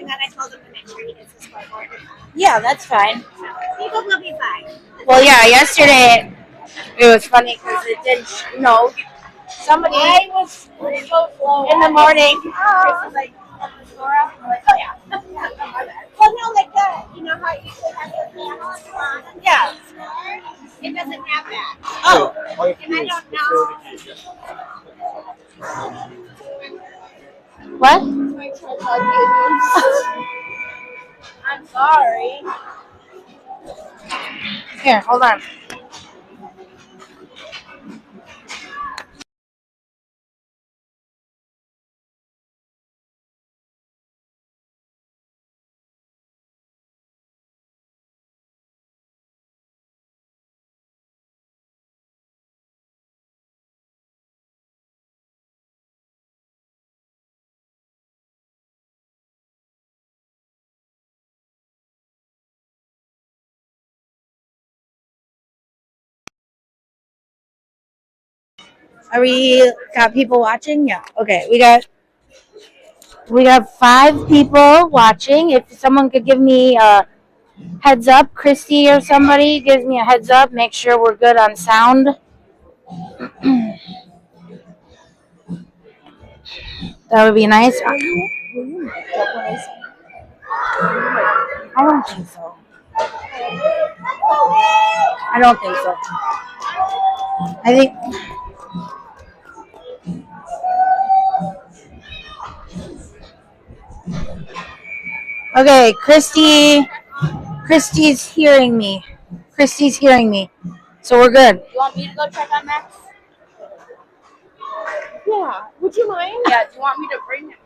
and then I told him to make sure he gets the scoreboard. Yeah, that's fine. People will be fine. Well, yeah, yesterday it was funny because it didn't, somebody was so slow in the morning. Chris was like, Laura? I'm like, oh yeah. Well, no, like you know how it usually has the panel at the bottom? Yeah. It doesn't have that. Oh. And I don't know. What? I'm sorry. Here, hold on. Are we got people watching? Yeah. Okay, we got 5 people watching. If someone could give me a heads up, Christy or somebody gives me a heads up, make sure we're good on sound. That would be nice. Will you make up when I say? I don't think so. I don't think so. I think. Okay, Christy's hearing me. Christy's hearing me. So we're good. You want me to go check on Max? Yeah. Would you mind? Yeah. Do you want me to bring him?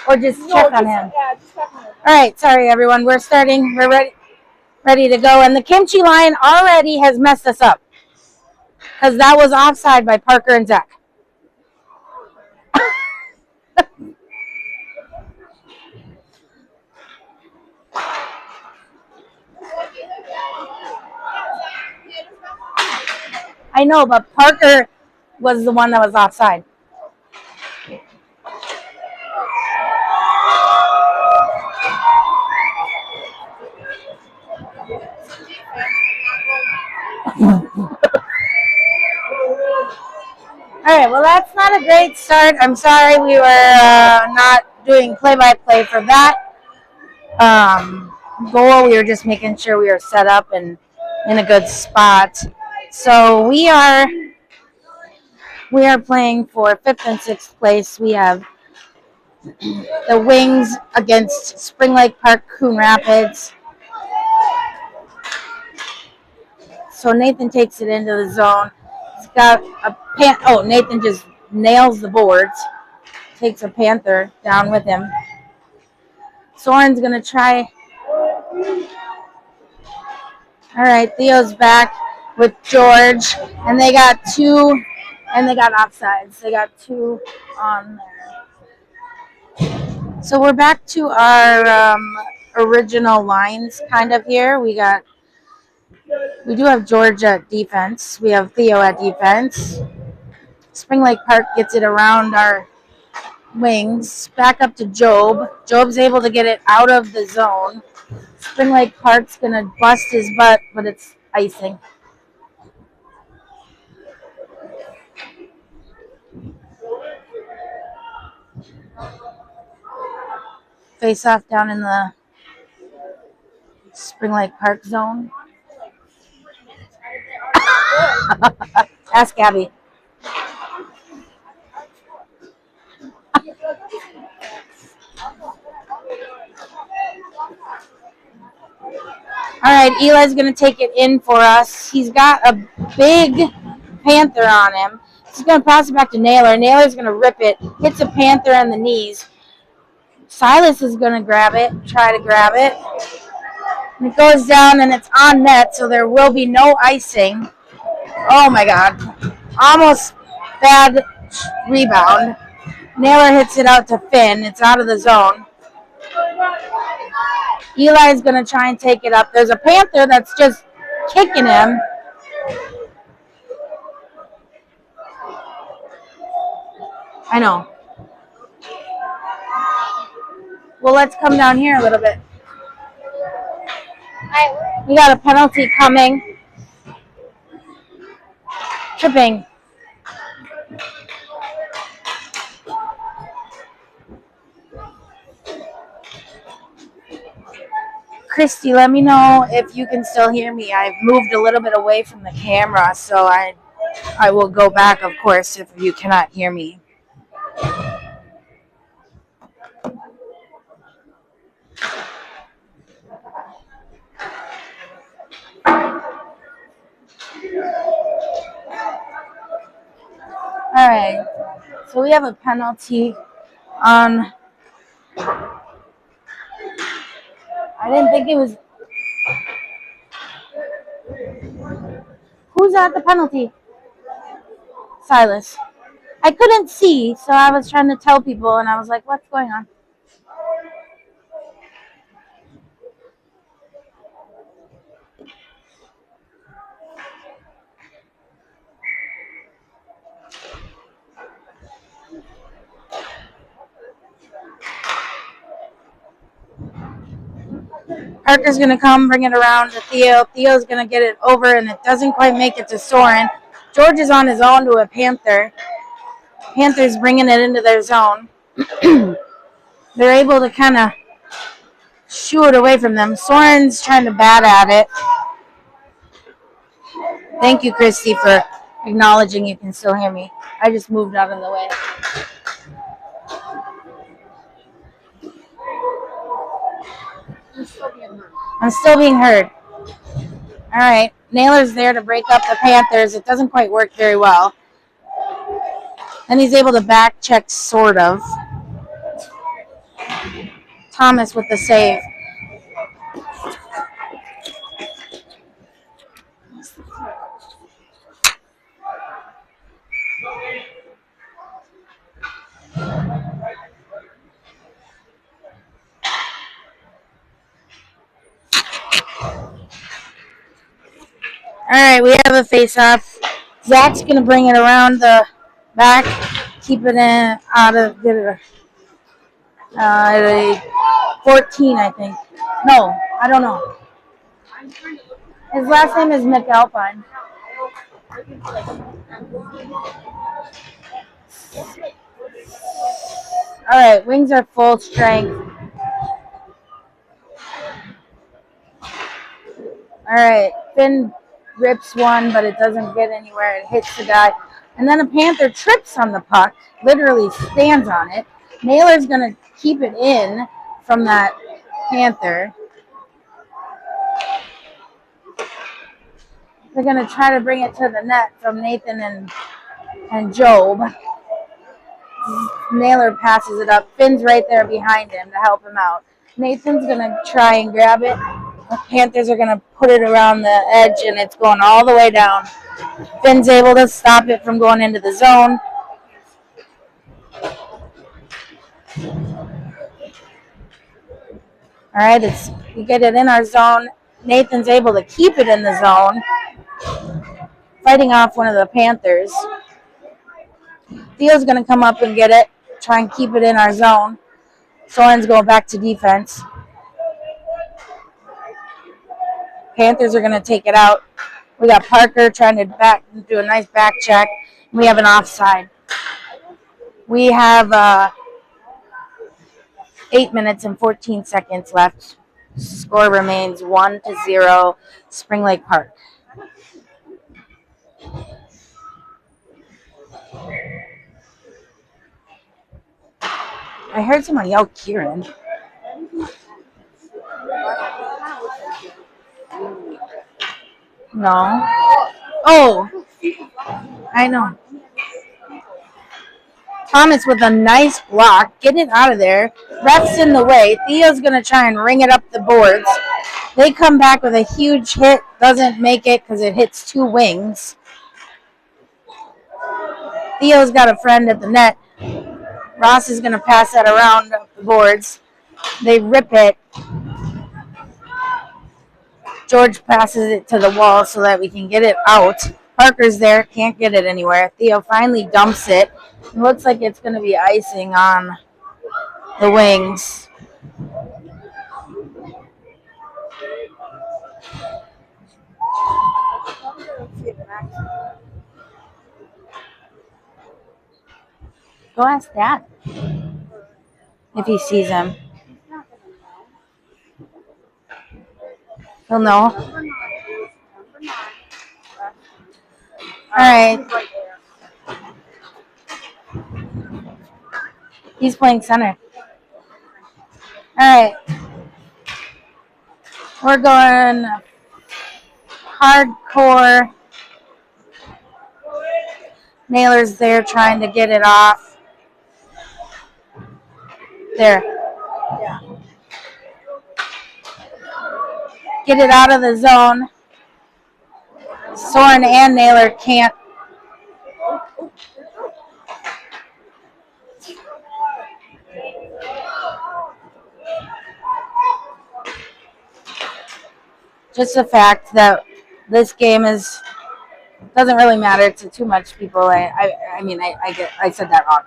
Or just check on him. Yeah, just check on him. All right, sorry everyone. We're starting. We're ready to go. And the kimchi line already has messed us up. Because that was offside by Parker and Zach. I know, but Parker was the one that was offside. All right, well, that's not a great start. I'm sorry we were not doing play-by-play for that goal. We were just making sure we were set up and in a good spot. So we are playing for 5th and 6th place. We have the Wings against Spring Lake Park, Coon Rapids. So Nathan takes it into the zone. He's got a Nathan just nails the boards. Takes a Panther down with him. Soren's gonna try. All right, Theo's back with George, and they got 2, and they got offsides. They got 2 on there. So we're back to our original lines kind of here. We do have George at defense. We have Theo at defense. Spring Lake Park gets it around our wings. Back up to Job. Job's able to get it out of the zone. Spring Lake Park's going to bust his butt, but it's icing. Face off down in the Spring Lake Park zone. Ask Abby. All right, Eli's going to take it in for us. He's got a big Panther on him. He's going to pass it back to Naylor. Naylor's going to rip it. Hits a Panther on the knees. Silas is going to try to grab it. And it goes down, and it's on net, so there will be no icing. Oh, my God. Almost bad rebound. Naylor hits it out to Finn. It's out of the zone. Eli's going to try and take it up. There's a Panther that's just kicking him. I know. Well, let's come down here a little bit. Alright, We got a penalty coming. Tripping. Christy, let me know if you can still hear me. I've moved a little bit away from the camera, so I will go back, of course, if you cannot hear me. All right, so we have a penalty on. I didn't think it was. Who's at the penalty? Silas. I couldn't see, so I was trying to tell people, and I was like, what's going on? Parker's going to come, bring it around to Theo. Theo's going to get it over, and it doesn't quite make it to Soren. George is on his own to a Panther. Panthers bringing it into their zone. They're able to kind of shoo it away from them. Soren's trying to bat at it. Thank you, Christy, for acknowledging you can still hear me. I just moved out of the way. I'm still being heard. All right. Naylor's there to break up the Panthers. It doesn't quite work very well. Then he's able to back check, sort of. Thomas with the save. All right, we have a face-off. Zach's going to bring it around the back, keep it in, out of, get it a 14, I think. No, I don't know. His last name is McAlpine. All right, wings are full strength. All right, Finn rips one, but it doesn't get anywhere. It hits the guy. And then a Panther trips on the puck, literally stands on it. Naylor's going to keep it in from that Panther. They're going to try to bring it to the net from Nathan and Job. Naylor passes it up. Finn's right there behind him to help him out. Nathan's going to try and grab it. The Panthers are going to put it around the edge, and it's going all the way down. Finn's able to stop it from going into the zone. All right, we get it in our zone. Nathan's able to keep it in the zone, fighting off one of the Panthers. Theo's going to come up and get it, try and keep it in our zone. Soren's going back to defense. Panthers are going to take it out. We got Parker trying to do a nice back check. We have an offside. We have 8 minutes and 14 seconds left. Score remains 1-0, Spring Lake Park. I heard someone yell Kieran. No. Oh, I know. Thomas with a nice block. Get it out of there. Ref's in the way. Theo's going to try and ring it up the boards. They come back with a huge hit. Doesn't make it because it hits two wings. Theo's got a friend at the net. Ross is going to pass that around up the boards. They rip it. George passes it to the wall so that we can get it out. Parker's there, can't get it anywhere. Theo finally dumps it. It looks like it's going to be icing on the wings. Go ask Dad if he sees him. He'll know. All right. He's playing center. All right. We're going hardcore. Naylor's there trying to get it off. There. Get it out of the zone. Soren and Naylor can't. Just the fact that this game doesn't really matter to too much people. I said that wrong.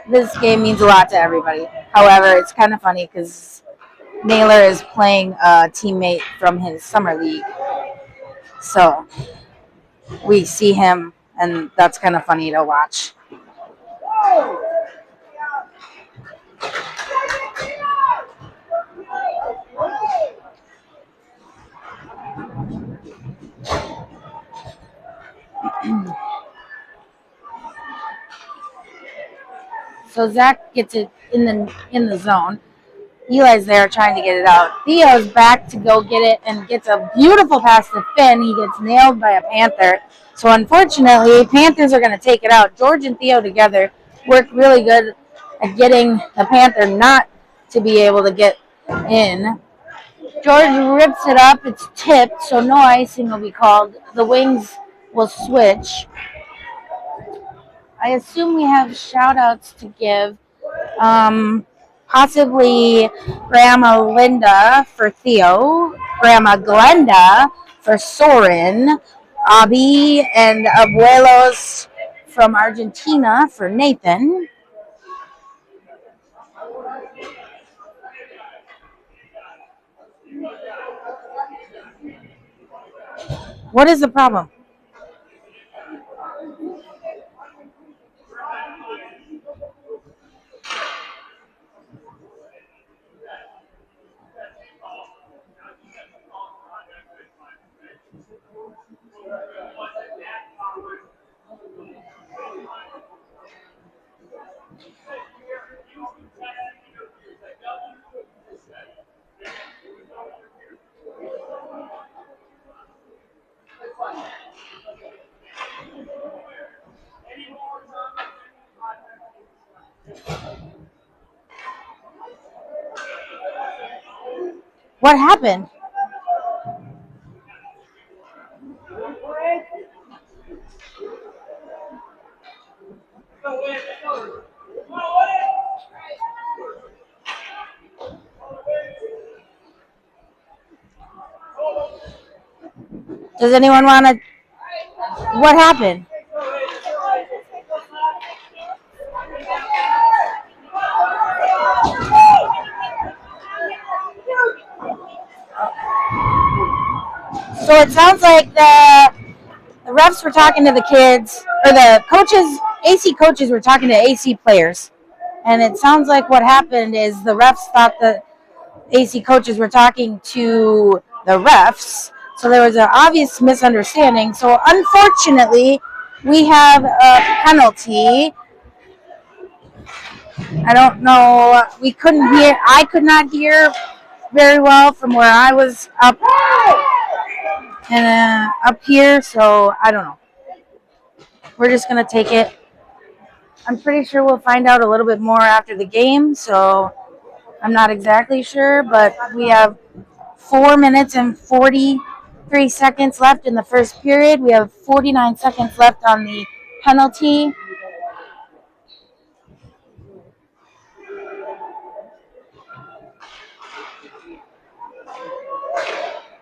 This game means a lot to everybody. However, it's kind of funny because Naylor is playing a teammate from his summer league. So we see him, and that's kind of funny to watch. So Zach gets it in the zone. Eli's there trying to get it out. Theo's back to go get it and gets a beautiful pass to Finn. He gets nailed by a Panther. So unfortunately, Panthers are going to take it out. George and Theo together work really good at getting the Panther not to be able to get in. George rips it up. It's tipped, so no icing will be called. The wings will switch. I assume we have shout-outs to give. Possibly Grandma Linda for Theo, Grandma Glenda for Soren, Abi and Abuelos from Argentina for Nathan. What is the problem? What happened? Does anyone want to? What happened? So it sounds like the refs were talking to the kids, or the coaches, AC coaches were talking to AC players. And it sounds like what happened is the refs thought the AC coaches were talking to the refs. So there was an obvious misunderstanding. So unfortunately, we have a penalty. I don't know. We couldn't hear. I could not hear very well from where I was up and up here. So I don't know. We're just gonna take it. I'm pretty sure we'll find out a little bit more after the game. So I'm not exactly sure, but we have 4 minutes and 43 seconds left in the first period. We have 49 seconds left on the penalty.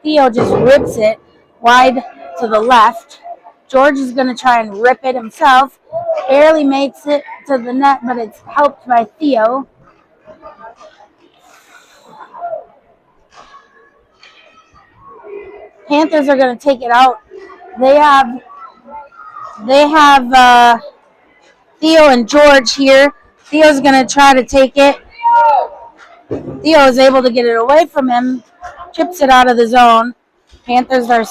Theo just rips it wide to the left. George is going to try and rip it himself. Barely makes it to the net, but it's helped by Theo. Panthers are going to take it out. They have They have Theo and George here. Theo's going to try to take it. Theo is able to get it away from him. Chips it out of the zone. Panthers are...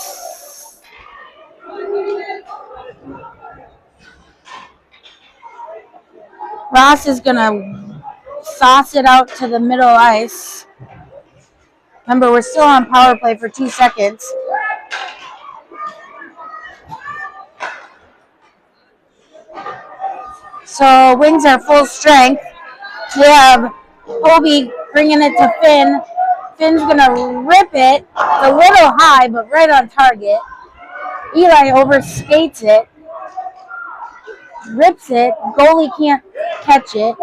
Ross is going to sauce it out to the middle ice. Remember, we're still on power play for 2 seconds. So Wings are full strength. We have Obi bringing it to Finn. Finn's going to rip it. It's a little high, but right on target. Eli overskates it. Rips it. Goalie can't catch it.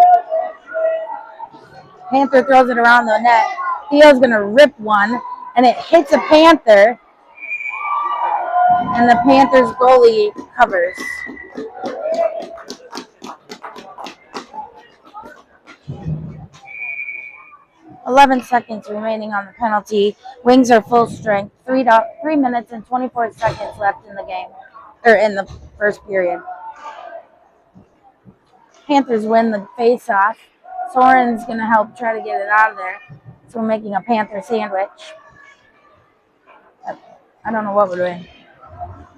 Panther throws it around the net. Theo's going to rip one, and it hits a Panther. And the Panthers goalie covers. "11 seconds remaining on the penalty. Wings are full strength. 3 minutes and 24 seconds left in the game, or in the first period. Panthers win the face-off. Soren's going to help try to get it out of there. So we're making a Panther sandwich. I don't know what we're doing.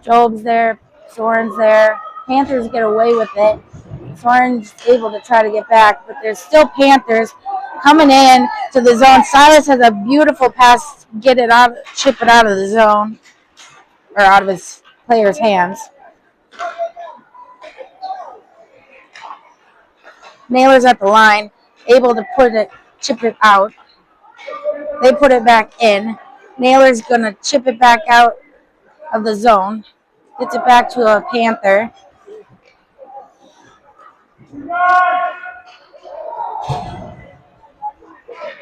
Job's there. Soren's there. Panthers get away with it. Soren's able to try to get back, but there's still Panthers coming in to the zone. Silas has a beautiful pass, chip it out of the zone, or out of his player's hands. Naylor's at the line, able to chip it out. They put it back in. Naylor's going to chip it back out of the zone. Gets it back to a Panther.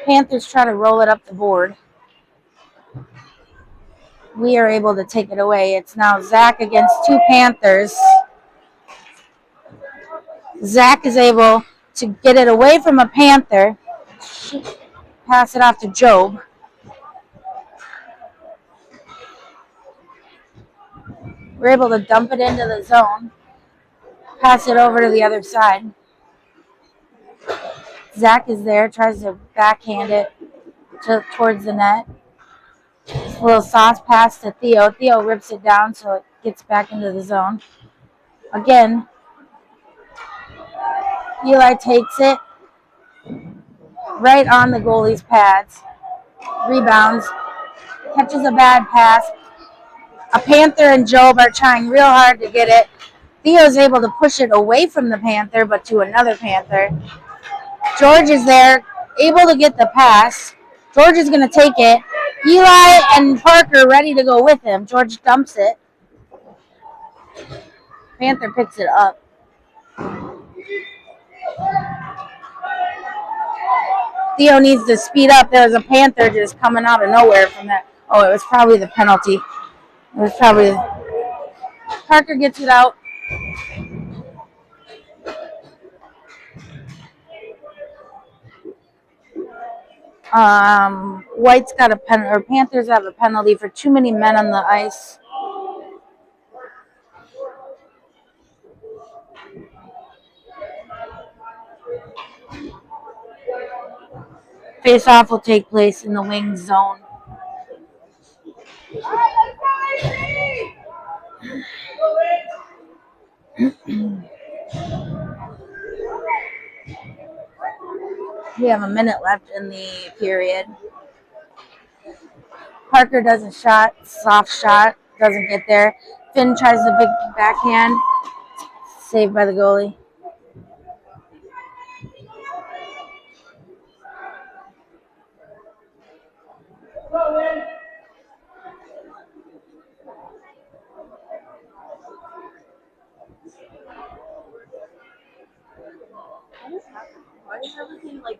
Panthers try to roll it up the board. We are able to take it away. It's now Zach against 2 Panthers. Zach is able to get it away from a Panther. Pass it off to Job. We're able to dump it into the zone. Pass it over to the other side. Zach is there, tries to backhand it towards the net. A little sauce pass to Theo. Theo rips it down so it gets back into the zone. Again, Eli takes it right on the goalie's pads. Rebounds. Catches a bad pass. A Panther and Job are trying real hard to get it. Theo's able to push it away from the Panther, but to another Panther. George is there, able to get the pass. George is going to take it. Eli and Parker ready to go with him. George dumps it. Panther picks it up. Theo needs to speed up. There's a Panther just coming out of nowhere from that. Oh, it was probably the penalty. It was probably... Parker gets it out. White's got a penalty, or Panthers have a penalty for too many men on the ice. Face-off will take place in the wing zone. We have a minute left in the period. Parker does a shot, soft shot, doesn't get there. Finn tries the big backhand, saved by the goalie.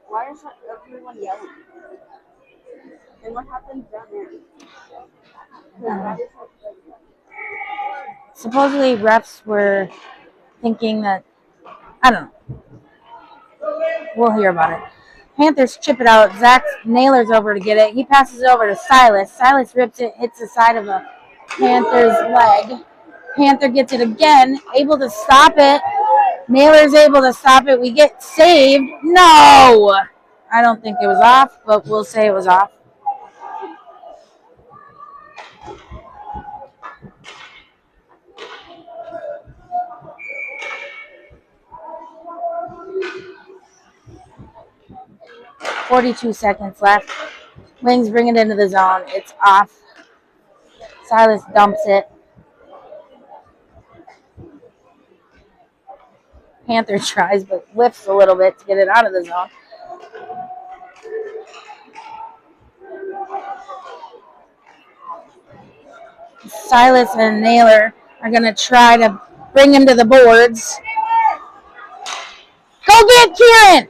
Why is everyone yelling? And what happens down there? Supposedly refs were thinking that, I don't know. We'll hear about it. Panthers chip it out. Zach Naylor's over to get it. He passes it over to Silas. Silas rips it, hits the side of a Panther's leg. Panther gets it again, able to stop it. Naylor's able to stop it. We get saved. No! I don't think it was off, but we'll say it was off. .42 seconds left. Wings bring it into the zone. It's off. Silas dumps it. Panther tries, but whiffs a little bit to get it out of the zone. Silas and Naylor are going to try to bring him to the boards. Go get Kieran!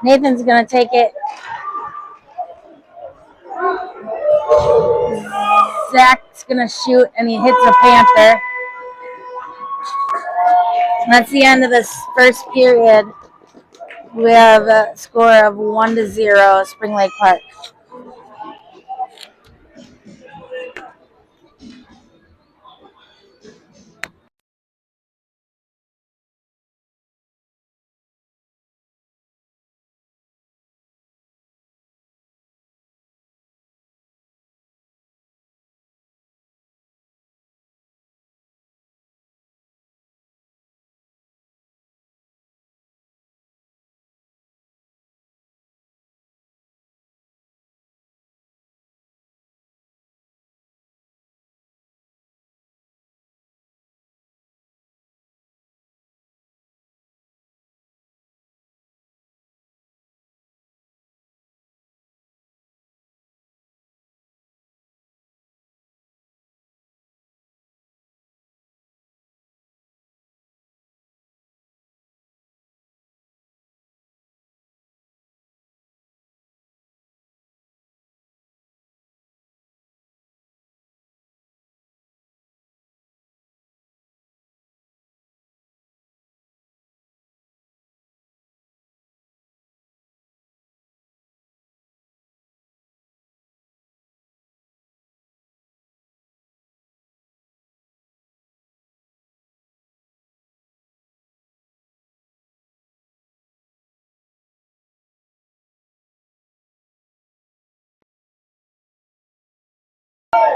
Nathan's going to take it. Zach's going to shoot, and he hits a Panther. That's the end of this first period. We have a score of 1-0, Spring Lake Park.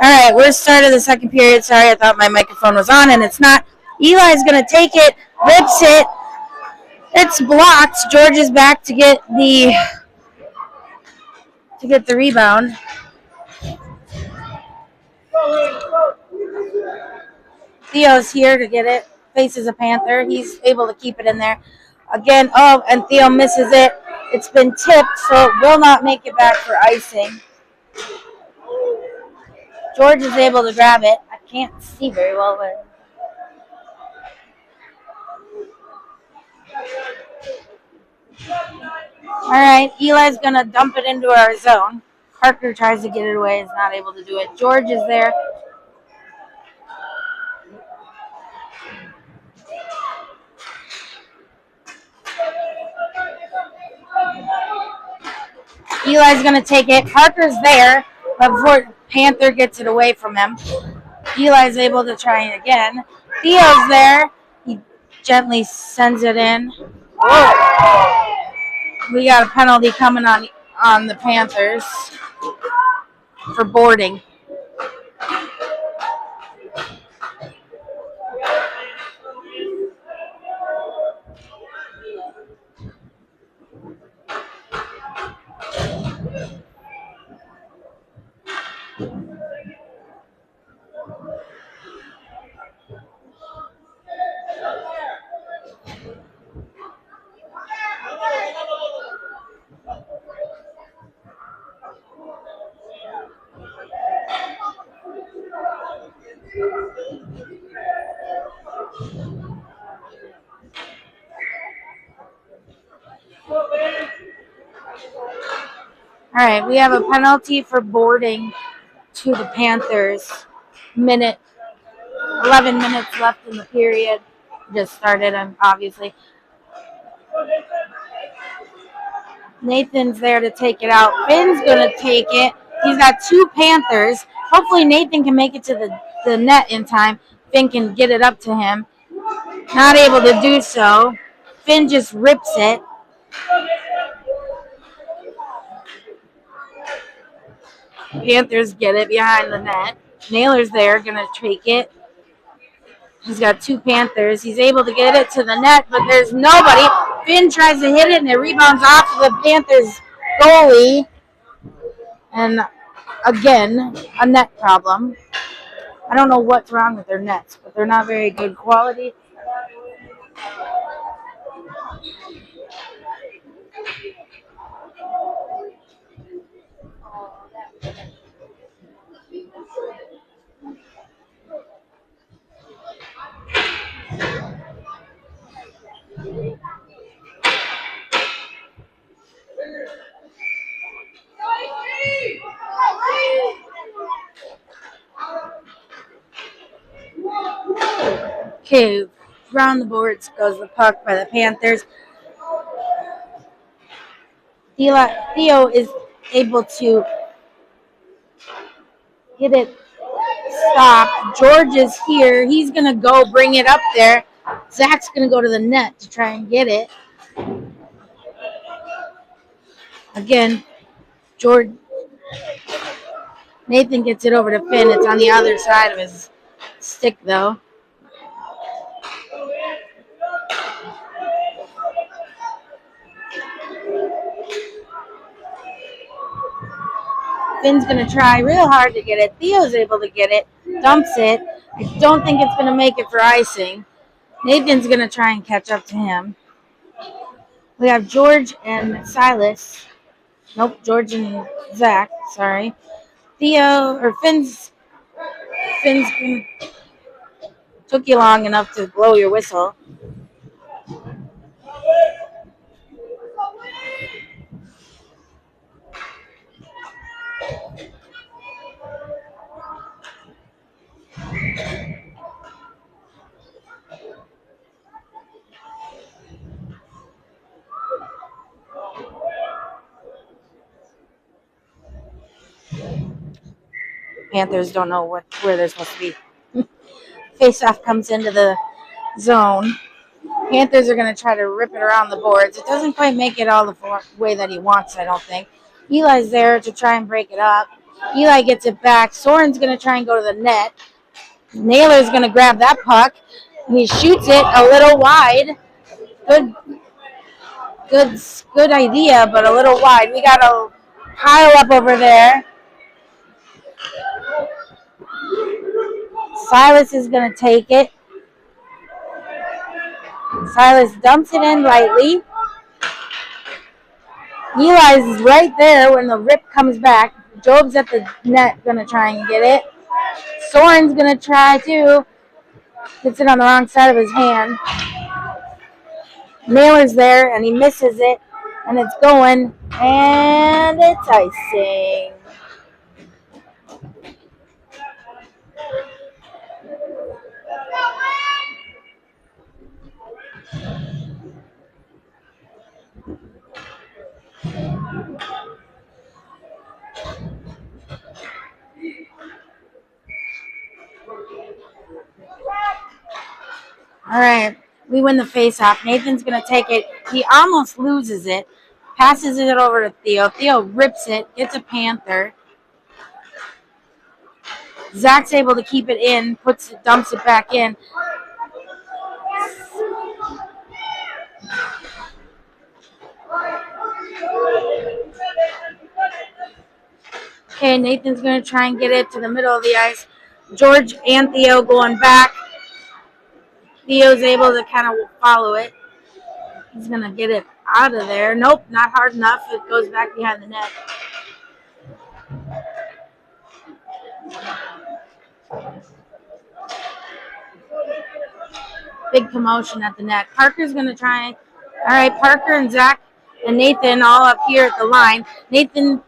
All right, we're started the second period. Sorry, I thought my microphone was on, and it's not. Eli's going to take it, rips it. It's blocked. George is back to get the rebound. Theo's here to get it. Faces a Panther. He's able to keep it in there. Again, oh, and Theo misses it. It's been tipped, so it will not make it back for icing. George is able to grab it. I can't see very well, but... All right, Eli's going to dump it into our zone. Parker tries to get it away, is not able to do it. George is there. Eli's going to take it. Parker's there, but before Panther gets it away from him, Eli's able to try it again. Theo's there. He gently sends it in. Whoa. We got a penalty coming on the Panthers for boarding. All right, we have a penalty for boarding to the Panthers. 11 minutes left in the period. Just started, obviously. Nathan's there to take it out. Finn's going to take it. He's got 2 Panthers. Hopefully Nathan can make it to the net in time. Finn can get it up to him. Not able to do so. Finn just rips it. Panthers get it behind the net. Naylor's there, going to take it. He's got 2 Panthers. He's able to get it to the net, but there's nobody. Finn tries to hit it, and it rebounds off of the Panthers goalie. And again, a net problem. I don't know what's wrong with their nets, but they're not very good quality. Okay, round the boards goes the puck by the Panthers. Theo is able to get it stopped. George is here. He's going to go bring it up there. Zach's going to go to the net to try and get it. Again, Nathan gets it over to Finn. It's on the other side of his stick, though. Finn's going to try real hard to get it. Theo's able to get it. Dumps it. I don't think it's going to make it for icing. Nathan's going to try and catch up to him. We have George and Silas. Nope, George and Zach. Sorry. Finn's took you long enough to blow your whistle. Panthers don't know where they're supposed to be. Face-off comes into the zone. Panthers are going to try to rip it around the boards. It doesn't quite make it all the way that he wants, I don't think. Eli's there to try and break it up. Eli gets it back. Soren's going to try and go to the net. Naylor's going to grab that puck. He shoots it a little wide. Good idea, but a little wide. We got a pile up over there. Silas is going to take it. Silas dumps it in lightly. Eli's right there when the rip comes back. Job's at the net going to try and get it. Soren's going to try too. Gets it on the wrong side of his hand. Naylor's there and he misses it. And it's going. And it's icing. All right, we win the face-off. Nathan's going to take it. He almost loses it. Passes it over to Theo. Theo rips it, gets a Panther. Zach's able to keep it in, dumps it back in. Okay, Nathan's going to try and get it to the middle of the ice. George and Theo going back. Theo's able to kind of follow it. He's going to get it out of there. Nope, not hard enough. It goes back behind the net. Big commotion at the net. Parker's going to try. All right, Parker and Zach and Nathan all up here at the line. Nathan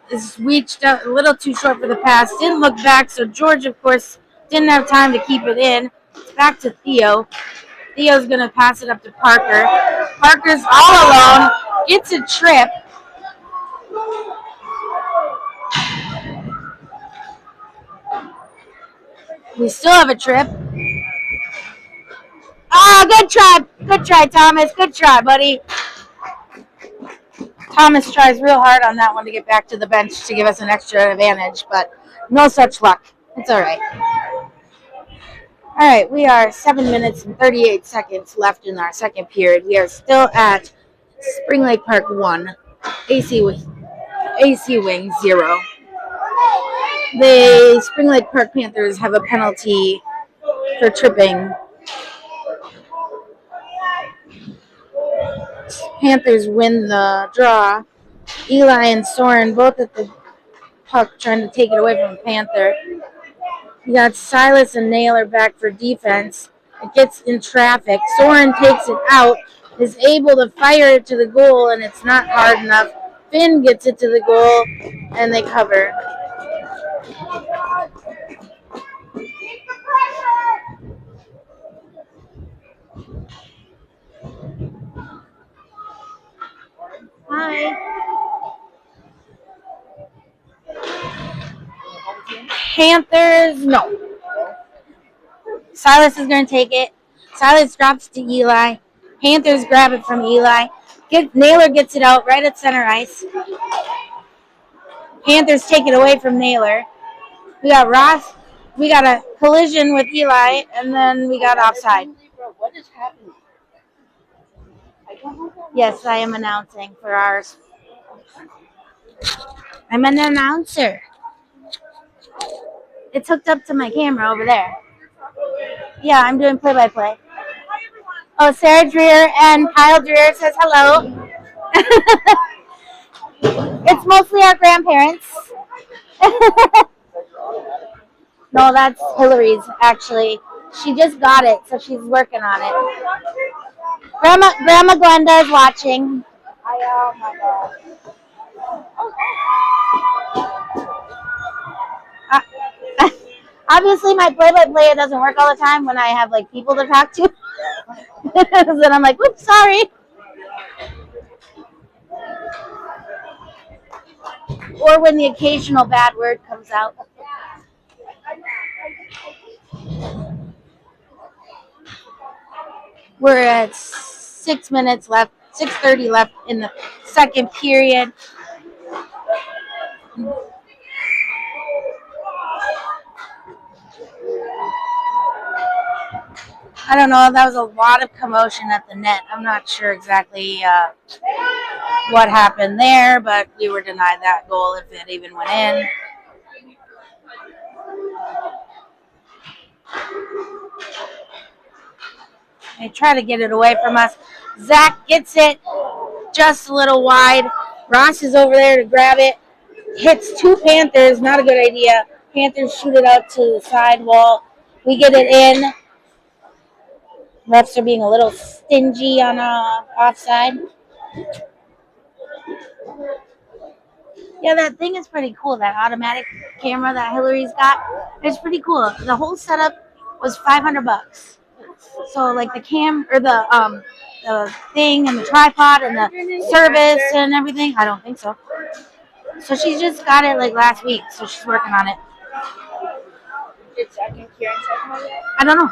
is reached out a little too short for the pass. Didn't look back, so George, of course, didn't have time to keep it in. It's back to Theo. Theo's going to pass it up to Parker. Parker's all alone. Gets a trip. We still have a trip. Ah, good try. Good try, Thomas. Good try, buddy. Thomas tries real hard on that one to get back to the bench to give us an extra advantage, but no such luck. It's all right. All right, we are 7 minutes and 38 seconds left in our second period. We are still at Spring Lake Park 1, AC Wing 0. The Spring Lake Park Panthers have a penalty for tripping. Panthers win the draw. Eli and Soren both at the puck trying to take it away from the Panther. You got Silas and Naylor back for defense. It gets in traffic. Soren takes it out, is able to fire it to the goal, and it's not hard enough. Finn gets it to the goal, and they cover. Hi. Panthers, no. Silas is going to take it. Silas drops to Eli. Panthers grab it from Eli. Naylor gets it out right at center ice. Panthers take it away from Naylor. We got Ross. We got a collision with Eli, and then we got offside. What is happening? Yes, I am announcing for ours. I'm an announcer. It's hooked up to my camera over there. Yeah, I'm doing play-by-play. Oh, Sarah Dreer and Kyle Dreer says hello. It's mostly our grandparents. No, that's Hillary's, actually. She just got it, so she's working on it. Grandma Glenda is watching. Obviously, my play-by-play doesn't work all the time when I have like people to talk to. Then I'm like, "Oops, sorry." Or when the occasional bad word comes out. We're at 6 minutes left, 6:30 left in the second period. I don't know. That was a lot of commotion at the net. I'm not sure exactly what happened there, but we were denied that goal if it even went in. They try to get it away from us. Zach gets it just a little wide. Ross is over there to grab it. Hits two Panthers. Not a good idea. Panthers shoot it out to the side wall. We get it in. Refs are being a little stingy on offside. Yeah, that thing is pretty cool. That automatic camera that Hillary's got. It's pretty cool. The whole setup was $500. So like the the thing and the tripod and the service and everything. I don't think so. So she just got it like last week, so she's working on it. Did Zach and Kieran talk about it? I don't know.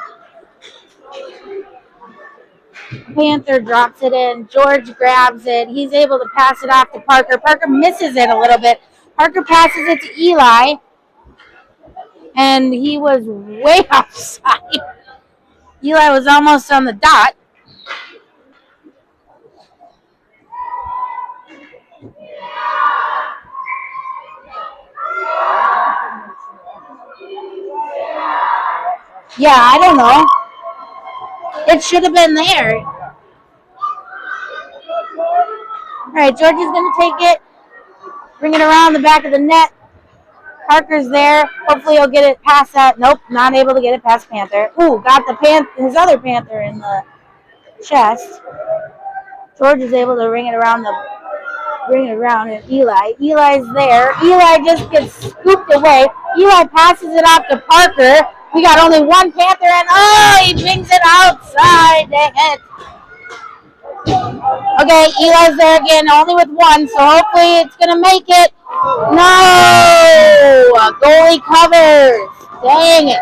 Panther drops it in. George grabs it. He's able to pass it off to Parker. Parker misses it a little bit. Parker passes it to Eli. And he was way offside. Eli was almost on the dot. Yeah, I don't know. It should have been there. All right, George is going to take it, bring it around the back of the net. Parker's there. Hopefully he'll get it past that. Nope, not able to get it past Panther. Ooh, got his other Panther in the chest. George is able to bring it around and Eli's there. Eli just gets scooped away. Eli passes it off to Parker. We got only one Panther, and he brings it outside. Dang it. Okay, Eli's there again, only with one, so hopefully it's going to make it. No! Goalie covers. Dang it.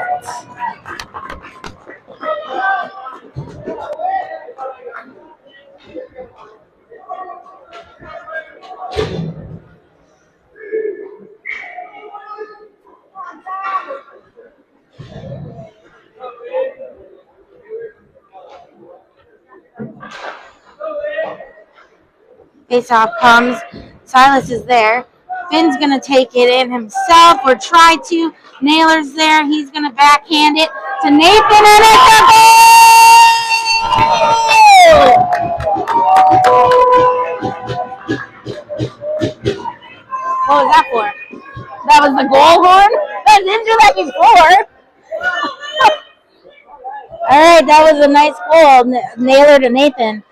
Face off comes. Silas is there. Finn's going to take it in himself or try to. Naylor's there. He's going to backhand it to Nathan, and it's a goal! What was that for? That was the goal horn? I didn't do that before. All right, that was a nice goal. Naylor to Nathan.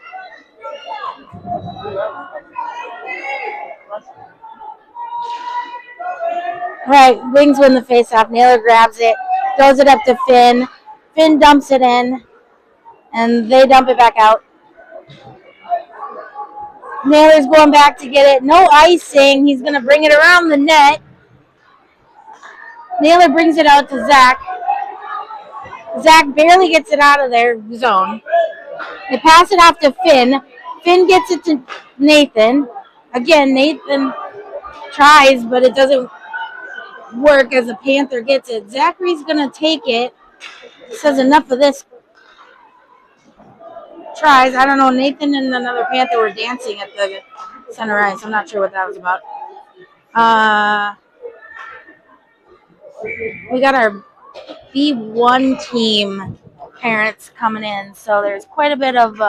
Right, Wings win the face-off. Naylor grabs it, throws it up to Finn. Finn dumps it in, and they dump it back out. Naylor's going back to get it. No icing. He's going to bring it around the net. Naylor brings it out to Zach. Zach barely gets it out of their zone. They pass it off to Finn. Finn gets it to Nathan. Again, Nathan tries, but it doesn't work as the Panther gets it. Zachary's going to take it. Says enough of this. Tries. I don't know. Nathan and another Panther were dancing at the center ice. I'm not sure what that was about. We got our B1 team parents coming in, so there's quite a bit of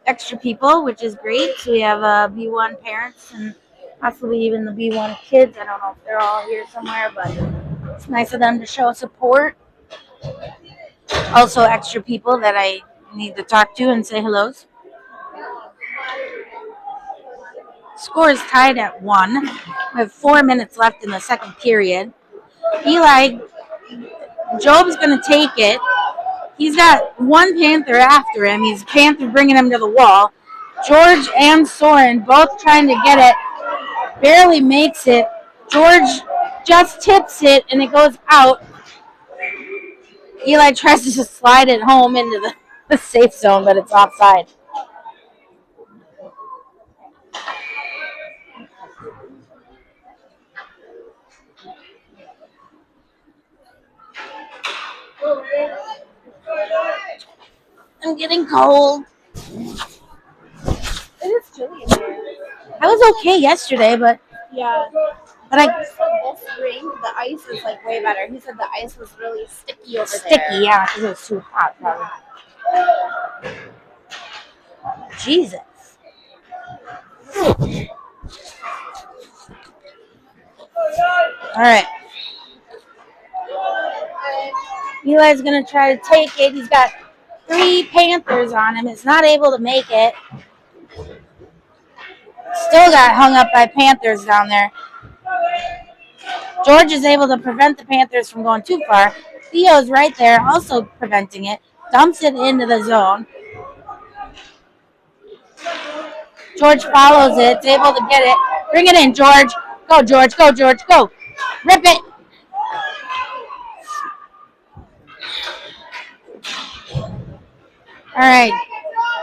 extra people, which is great. So we have B1 parents and possibly even the B1 kids. I don't know if they're all here somewhere, but it's nice of them to show support. Also, extra people that I need to talk to and say hellos. Score is tied at 1. We have 4 minutes left in the second period. Eli, Job's going to take it. He's got one Panther after him. He's Panther bringing him to the wall. George and Soren both trying to get it. Barely makes it. George just tips it, and it goes out. Eli tries to just slide it home into the safe zone, but it's offside. I'm getting cold. It is chilly in here. I was okay yesterday, but Yeah. I This spring, the ice is like way better. He said the ice was really sticky over sticky, there. yeah, because it was too hot, probably. Jesus. All right. Eli's going to try to take it. He's got 3 Panthers on him. It's not able to make it. Still got hung up by Panthers down there. George is able to prevent the Panthers from going too far. Theo's right there, also preventing it. Dumps it into the zone. George follows it. It's able to get it. Bring it in, George. Go, George. Go, George. Go. Rip it. All right.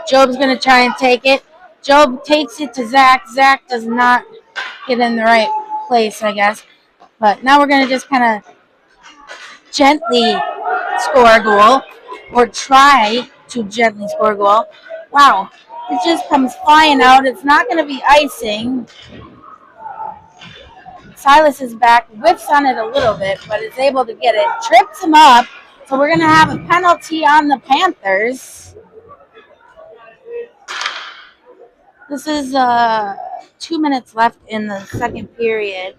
Job's going to try and take it. Job takes it to Zach. Zach does not get in the right place, I guess. But now we're going to just kind of gently score a goal, or try to gently score a goal. Wow. It just comes flying out. It's not going to be icing. Silas is back, whiffs on it a little bit, but is able to get it. Trips him up. So we're going to have a penalty on the Panthers. This is 2 minutes left in the second period.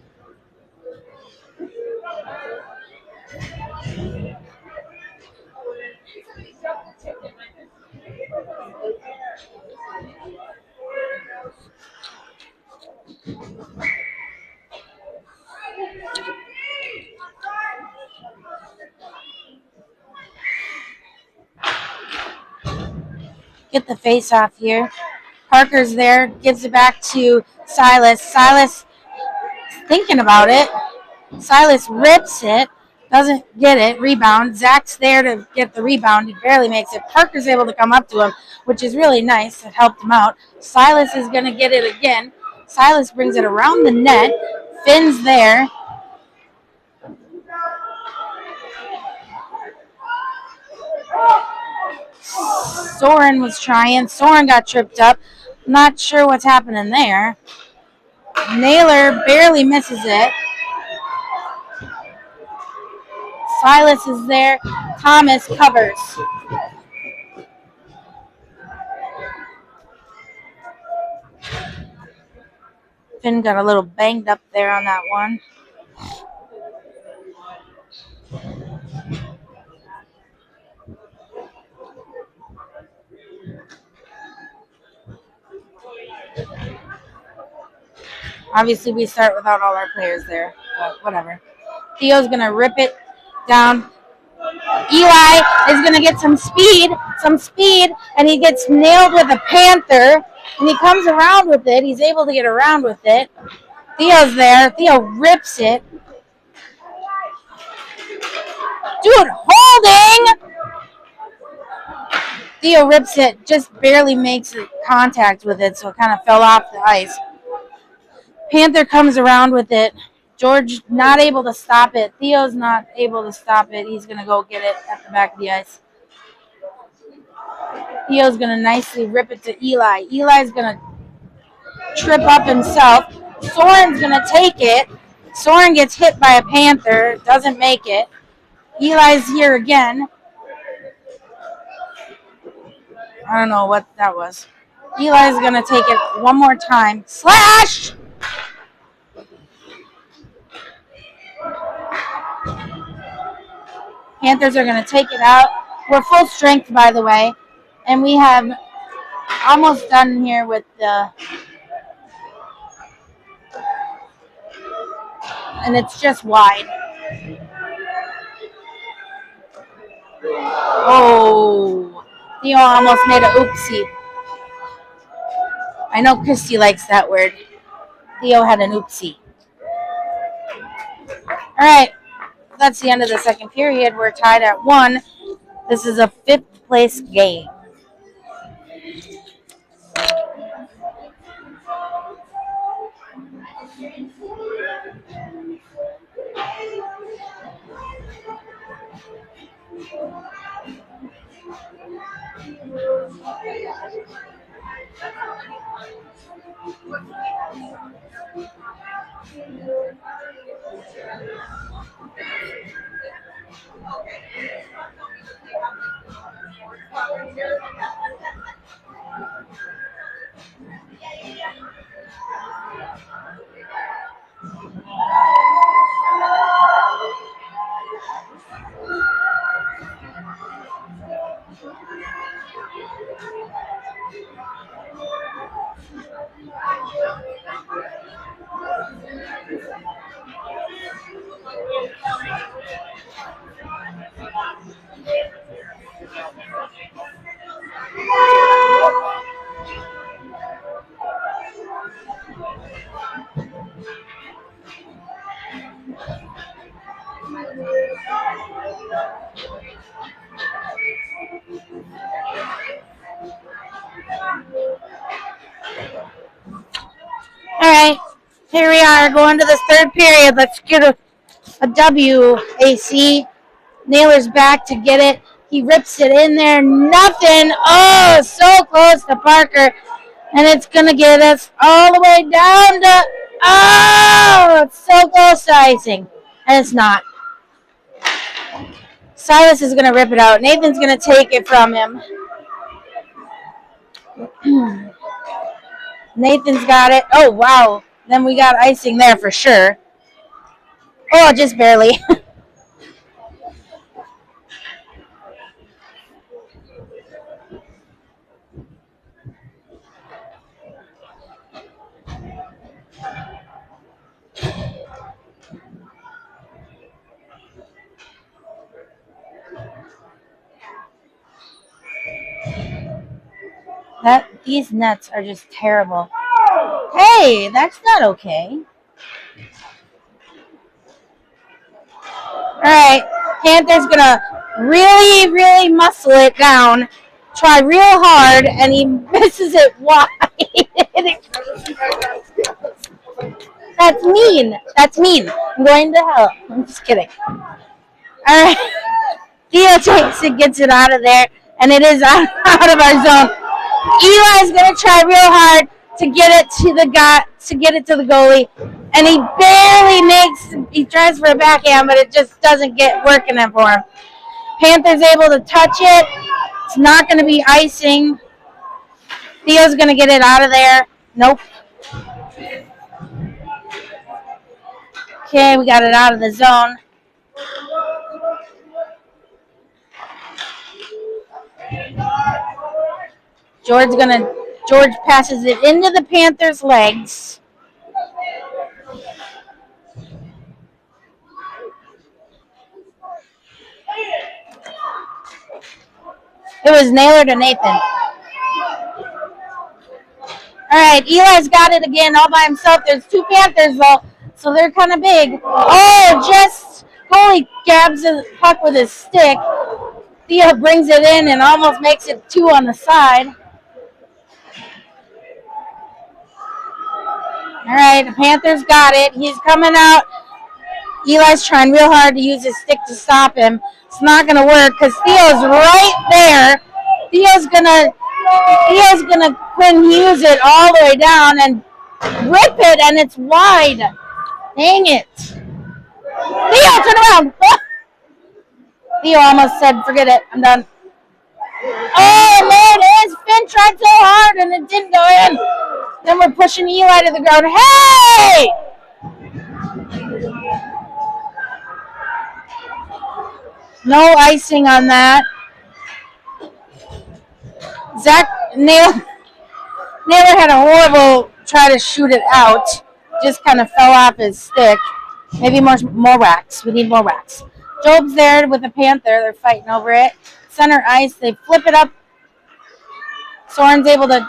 Get the face off here. Parker's there, gives it back to Silas. Silas is thinking about it. Silas rips it. Doesn't get it. Rebound. Zach's there to get the rebound. He barely makes it. Parker's able to come up to him, which is really nice. It helped him out. Silas is going to get it again. Silas brings it around the net. Finn's there. Soren was trying. Soren got tripped up. Not sure what's happening there. Naylor barely misses it. Silas is there. Thomas covers. Finn got a little banged up there on that one. Obviously, we start without all our players there, but whatever. Theo's going to rip it down. Eli is going to get some speed, and he gets nailed with a Panther, and he comes around with it. He's able to get around with it. Theo's there. Theo rips it. Dude, holding! Theo rips it, just barely makes contact with it, so it kind of fell off the ice. Panther comes around with it. George not able to stop it. Theo's not able to stop it. He's going to go get it at the back of the ice. Theo's going to nicely rip it to Eli. Eli's going to trip up himself. Soren's going to take it. Soren gets hit by a Panther. Doesn't make it. Eli's here again. I don't know what that was. Eli's going to take it one more time. Slash! Panthers are going to take it out. We're full strength, by the way. And we have almost done here with the... And it's just wide. Oh. Theo almost made a oopsie. I know Christy likes that word. Theo had an oopsie. All right. That's the end of the second period. We're tied at 1. This is a 5th place game. All right, here we are going to this third period. Let's get a W, AC. Naylor's back to get it. He rips it in there. Nothing. Oh, so close to Parker. And it's going to get us all the way down to... Oh, it's so close to icing. And it's not. Silas is going to rip it out. Nathan's going to take it from him. Nathan's got it. Oh, wow. Then we got icing there for sure. Oh, just barely. These nets are just terrible. Hey, that's not okay. All right, Panther's gonna really, really muscle it down, try real hard, and he misses it wide. That's mean. That's mean. I'm going to hell. I'm just kidding. All right, Theo takes it, gets it out of there, and it is out of our zone. Eli's gonna try real hard to get it to the goalie, and he barely makes. He tries for a backhand, but it just doesn't get working for him. Panther's able to touch it. It's not going to be icing. Theo's going to get it out of there. Nope. Okay, we got it out of the zone. George passes it into the Panthers' legs. It was Naylor to Nathan. All right, Eli's got it again all by himself. There's two Panthers, though, so they're kind of big. Oh, just Coley grabs the puck with his stick. Theo brings it in and almost makes it two on the side. All right, the Panthers got it. He's coming out. Eli's trying real hard to use his stick to stop him. It's not going to work because Theo's right there. Theo's gonna Quinn Hughes it all the way down and rip it, and it's wide. Dang it. Theo, turn around. Theo almost said, forget it, I'm done. Oh, man, his Finn tried so hard, and it didn't go in. Then we're pushing Eli to the ground. Hey! No icing on that. Naylor had a horrible try to shoot it out. Just kind of fell off his stick. Maybe more racks. We need more racks. Job's there with the Panther. They're fighting over it. Center ice. They flip it up. Soren's able to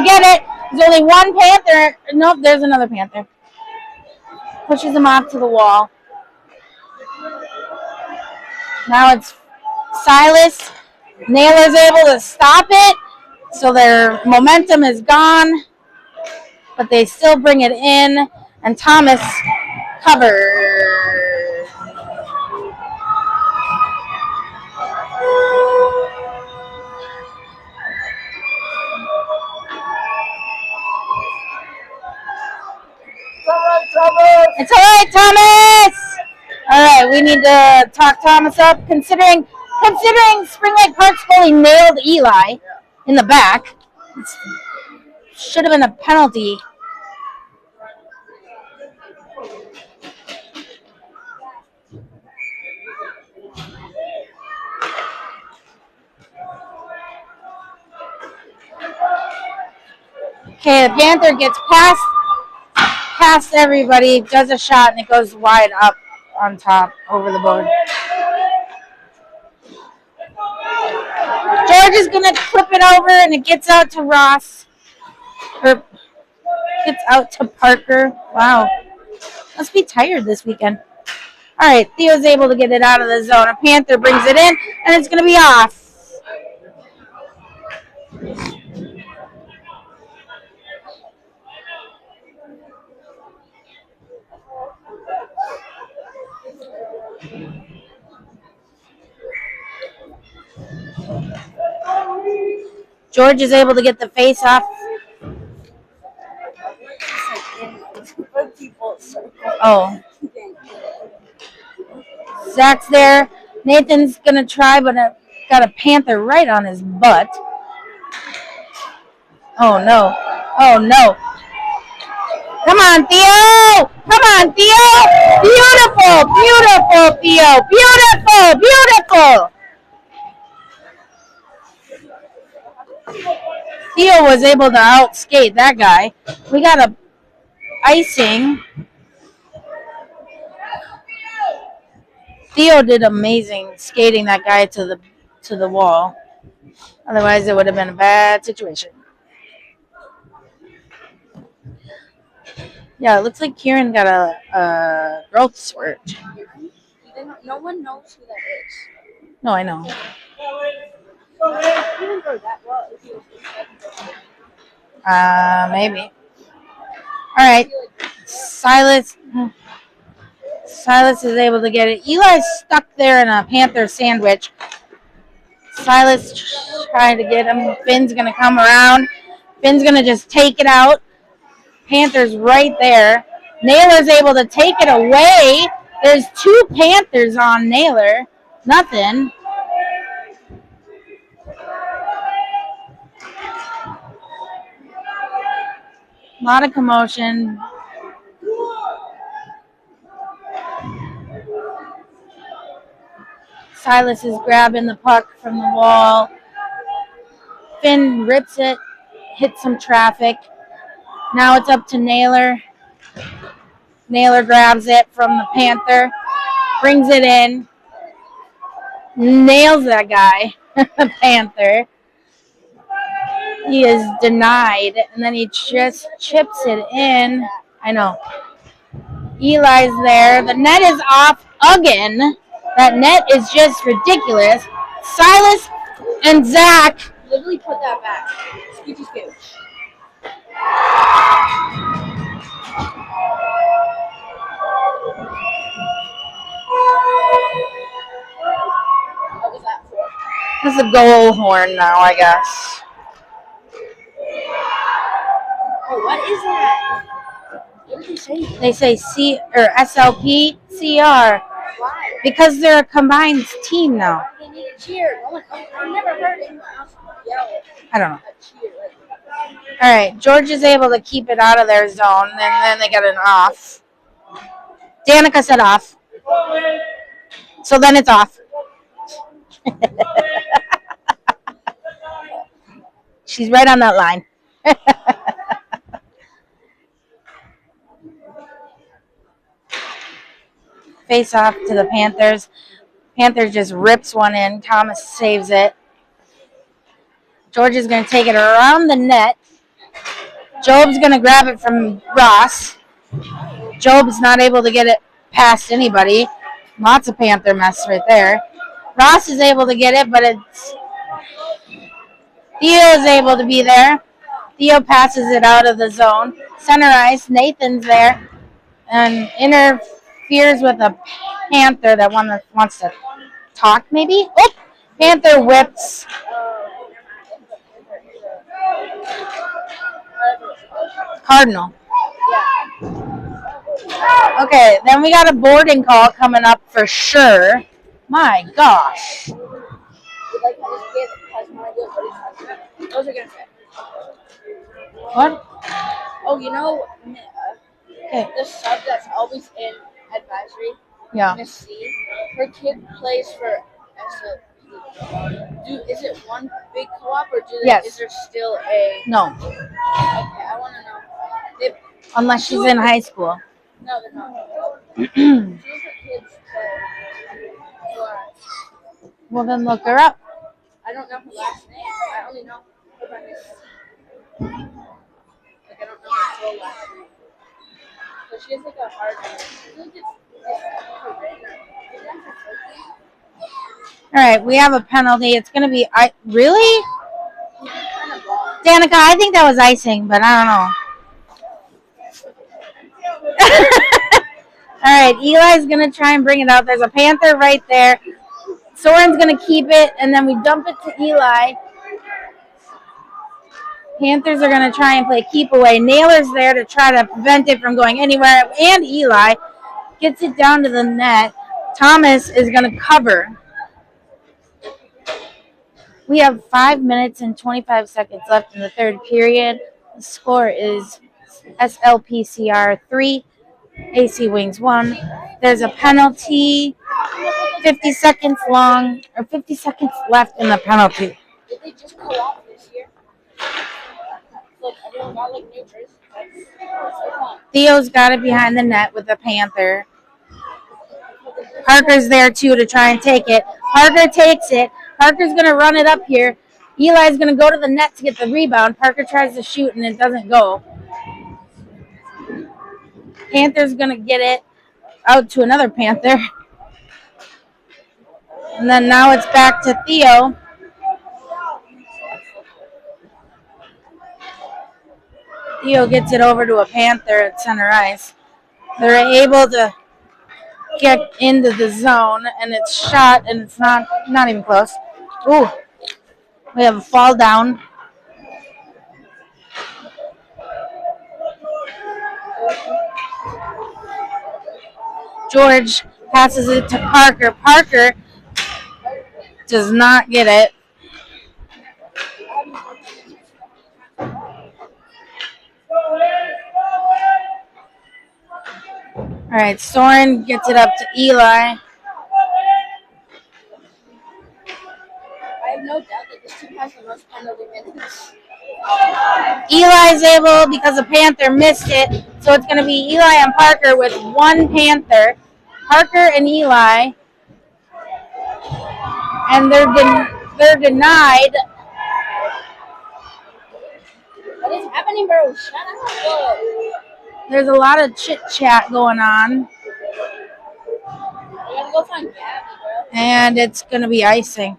get it. There's only one Panther. Nope, there's another Panther. Pushes him off to the wall. Now it's Silas. Naylor's able to stop it, so their momentum is gone, but they still bring it in, and Thomas covers. It's all right, Thomas. All right, we need to talk Thomas up, considering Spring Lake Park's goalie nailed Eli in the back. It should have been a penalty. Okay, the Panther gets past everybody, does a shot, and it goes wide up on top over the board. George is going to flip it over, and it gets out to Ross. Or gets out to Parker. Wow. Must be tired this weekend. All right, Theo's able to get it out of the zone. A Panther brings it in, and it's going to be off. George is able to get the face off. Oh. Zach's there. Nathan's going to try, but got a Panther right on his butt. Oh, no. Oh, no. Come on, Theo. Come on, Theo. Beautiful. Beautiful, Theo. Beautiful. Beautiful. Theo was able to outskate that guy. We got a icing. Theo did amazing skating that guy to the wall. Otherwise, it would have been a bad situation. Yeah, it looks like Kieran got a growth spurt. No one knows who that is. No, I know. He didn't throw that well. If he was Maybe. All right. Silas is able to get it. Eli's stuck there in a Panther sandwich. Silas trying to get him. Finn's going to come around. Finn's going to just take it out. Panther's right there. Naylor's able to take it away. There's 2 Panthers on Naylor. Nothing. A lot of commotion. Silas is grabbing the puck from the wall. Finn rips it, hits some traffic. Now it's up to Naylor. Naylor grabs it from the Panther, brings it in, nails that guy, the Panther. He is denied, and then he just chips it in. I know. Eli's there. The net is off again. That net is just ridiculous. Silas and Zach literally put that back. Scoochy scooch. What was that for? That's a goal horn now, I guess. Oh, what is that? What did they say? They say C or SLP CR Why? because they're a combined team now. They need a cheer. No one, I've never heard anyone else yell I don't know. a cheer. All right, George is able to keep it out of their zone, and then they get an off. Danica said off. So then it's off. She's right on that line. Face off to the Panthers. Panthers just rips one in. Thomas saves it. George is going to take it around the net. Job's going to grab it from Ross. Job's not able to get it past anybody. Lots of Panther mess right there. Ross is able to get it, but it's Theo is able to be there. Theo passes it out of the zone. Center ice. Nathan's there and interferes with a Panther that wants to talk, maybe. Oh, Panther whips. Cardinal. Okay, then we got a boarding call coming up for sure. My gosh. Like this kid has no idea what he's talking about. What was I gonna say? What? Oh, you know, Okay. the sub that's always in advisory, Yeah. Miss C. Her kid plays for SLP. Is it one big co-op or Yes. is there still a? No, Okay, I want to know. unless she's in high school. No, they're not. Who's the kids play? Well, then look her up. I don't know her last name. I only know her by Miss C. Like, I don't know her full last name. So she has like a hard name. I think it's All right, we have a penalty. It's going to be really? kind of long. Danica, I think that was icing, but I don't know. All right, Eli's going to try and bring it out. There's a Panther right there. Soren's going to keep it, and then we dump it to Eli. Panthers are going to try and play keep away. Naylor's there to try to prevent it from going anywhere, and Eli gets it down to the net. Thomas is going to cover. We have 5 minutes and 25 seconds left in the third period. The score is SLPCR 3, AC Wings 1. There's a penalty, 50 seconds long, or 50 seconds left in the penalty. Did they just co-op this year? Like everyone got like new jerseys. That's so fun. Theo's got it behind the net with the Panther. Parker's there too to try and take it. Parker takes it. Parker's going to run it up here. Eli's going to go to the net to get the rebound. Parker tries to shoot and it doesn't go. Panther's going to get it out to another Panther. And then now it's back to Theo. Theo gets it over to a Panther at center ice. They're able to get into the zone, and it's shot, and it's not even close. Ooh, we have a fall down. George passes it to Parker. Parker does not get it. All right, Soren gets it up to Eli. I have no doubt that this team has the most penalty minutes. Eli's able, because the Panther missed it, so it's going to be Eli and Parker with one Panther. Parker and Eli. And they're denied. What is happening, bro? Shut up. There's a lot of chit-chat going on. I gotta go find Gabby, bro. And it's going to be icing.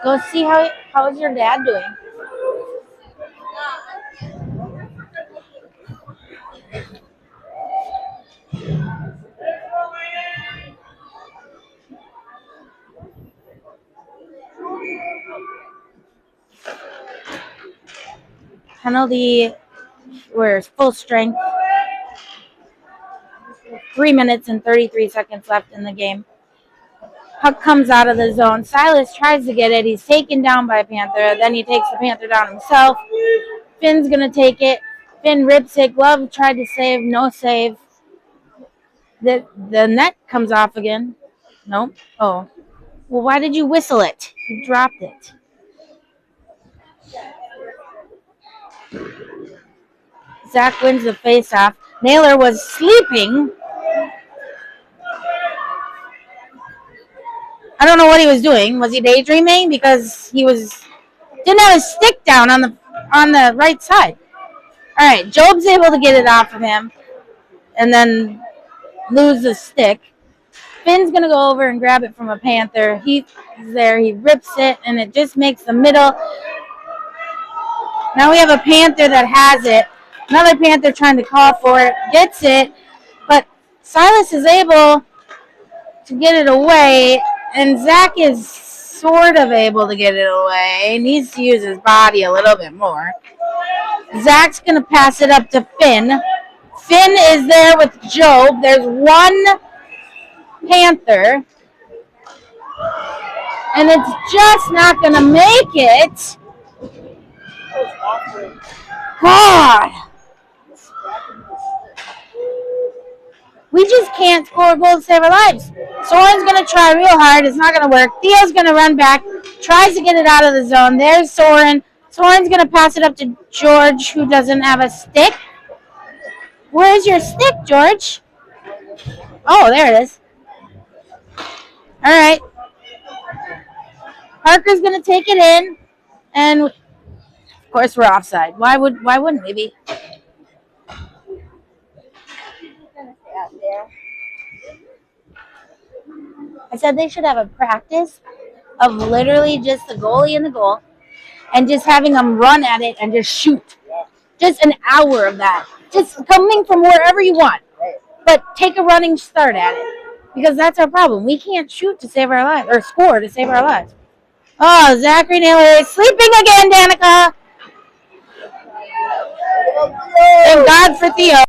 Go see how's your dad doing. Penalty, we're full strength. 3 minutes and 33 seconds left in the game. Puck comes out of the zone. Silas tries to get it. He's taken down by a Panther. Then he takes the Panther down himself. Finn's going to take it. Finn rips it. Glove tried to save. No save. The net comes off again. Nope. Oh. Well, why did you whistle it? You dropped it. Zach wins the faceoff. Naylor was sleeping. I don't know what he was doing. Was he daydreaming? Because he didn't have his stick down on the right side. All right, Job's able to get it off of him, and then lose the stick. Finn's gonna go over and grab it from a Panther. He's there. He rips it, and it just makes the middle. Now we have a Panther that has it. Another Panther trying to call for it, gets it, but Silas is able to get it away. And Zach is sort of able to get it away. He needs to use his body a little bit more. Zach's going to pass it up to Finn. Finn is there with Job. There's one Panther. And it's just not going to make it. God. We just can't score a goal to save our lives. Soren's going to try real hard. It's not going to work. Theo's going to run back. Tries to get it out of the zone. There's Soren. Soren's going to pass it up to George, who doesn't have a stick. Where's your stick, George? Oh, there it is. All right. Parker's going to take it in. And, of course, we're offside. Why wouldn't we be? I said they should have a practice of literally just the goalie in the goal and just having them run at it and just shoot. Just an hour of that. Just coming from wherever you want. But take a running start at it. Because that's our problem. We can't shoot to save our lives, or score to save our lives. Oh, Zachary Naylor is sleeping again, Danica. Thank God for Theo.